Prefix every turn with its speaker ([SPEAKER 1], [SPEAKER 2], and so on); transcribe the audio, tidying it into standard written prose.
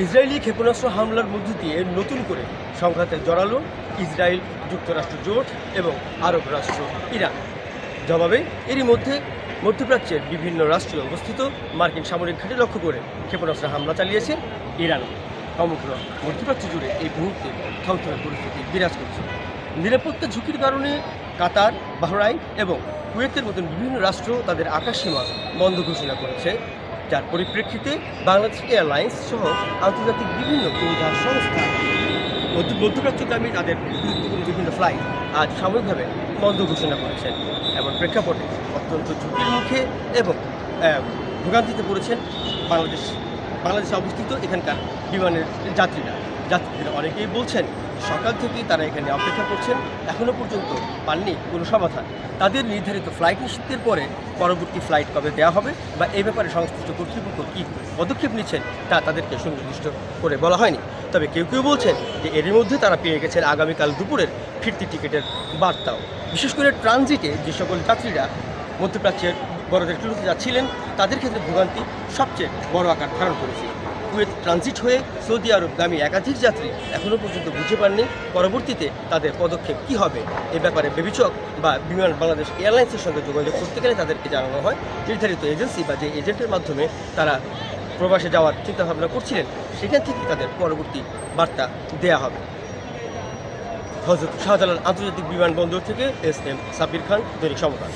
[SPEAKER 1] Israeli ক্ষেপণাস্ত্র হামলার মধ্য দিয়ে নতুন করে সংঘাতে জড়ালো ইসরায়েল যুক্তরাষ্ট্র জোট এবং আরব রাষ্ট্র ইরান। জবাবে এরই মধ্যে মধ্যপ্রাচ্যের বিভিন্ন রাষ্ট্রে অবস্থিত মার্কিন সামরিক ঘাঁটি লক্ষ্য করে ক্ষেপণাস্ত্র হামলা চালিয়েছে ইরান। সমগ্র মধ্যপ্রাচ্য জুড়ে এই মুহূর্তে থমথমে পরিস্থিতি বিরাজ করছে। নিরাপত্তা ঝুঁকির কারণে কাতার, বাহরাইন এবং কুয়েতের মতন বিভিন্ন রাষ্ট্র তাদের আকাশসীমা বন্ধ ঘোষণা করেছে, যার পরিপ্রেক্ষিতে বাংলাদেশ এয়ারলাইন্স সহ আন্তর্জাতিক বিভিন্ন পরিবহন সংস্থা মধ্যপ্রাচ্যগামী তাদের গুরুত্বপূর্ণ বিভিন্ন ফ্লাইট আজ সাময়িকভাবে বন্ধ ঘোষণা করেছেন। এমন প্রেক্ষাপটে অত্যন্ত ঝুঁকির মুখে এবং ভোগান্তিতে পড়েছেন বাংলাদেশে অবস্থিত এখানকার বিমানের যাত্রীরা অনেকেই বলছেন সকাল থেকেই তারা এখানে অপেক্ষা করছেন, এখনও পর্যন্ত পাননি কোনো সমাধান। তাদের নির্ধারিত ফ্লাইট নিষিদ্ধের পরে পরবর্তী ফ্লাইট কবে দেওয়া হবে বা এই ব্যাপারে সংশ্লিষ্ট কর্তৃপক্ষ কী পদক্ষেপ নিচ্ছেন তা তাদেরকে সুনির্দিষ্ট করে বলা হয়নি। তবে কেউ কেউ বলছেন যে এরই মধ্যে তারা পেয়ে গেছেন আগামীকাল দুপুরের ফিরতি টিকিটের বার্তাও। বিশেষ করে ট্রানজিটে যে সকল যাত্রীরা মধ্যপ্রাচ্যের বড়দের ট্যুরে যাচ্ছিলেন তাদের ক্ষেত্রে ভোগান্তি সবচেয়ে বড় আকার ধারণ করেছে। কুয়েত ট্রানজিট হয়ে সৌদি আরবগামী একাধিক যাত্রী এখনও পর্যন্ত বুঝে পাননি পরবর্তীতে তাদের পদক্ষেপ কী হবে। এ ব্যাপারে বেবিচক বা বিমান বাংলাদেশ এয়ারলাইন্সের সঙ্গে যোগাযোগ করতে গেলে তাদেরকে জানানো হয় নির্ধারিত এজেন্সি বা যে এজেন্টের মাধ্যমে তারা প্রবাসে যাওয়ার চিন্তাভাবনা করছিলেন সেখান থেকে তাদের পরবর্তী বার্তা দেয়া হবে। হযরত শাহজালাল আন্তর্জাতিক বিমানবন্দর থেকে এস এম সাব্বির খান, দৈনিক সমকাল।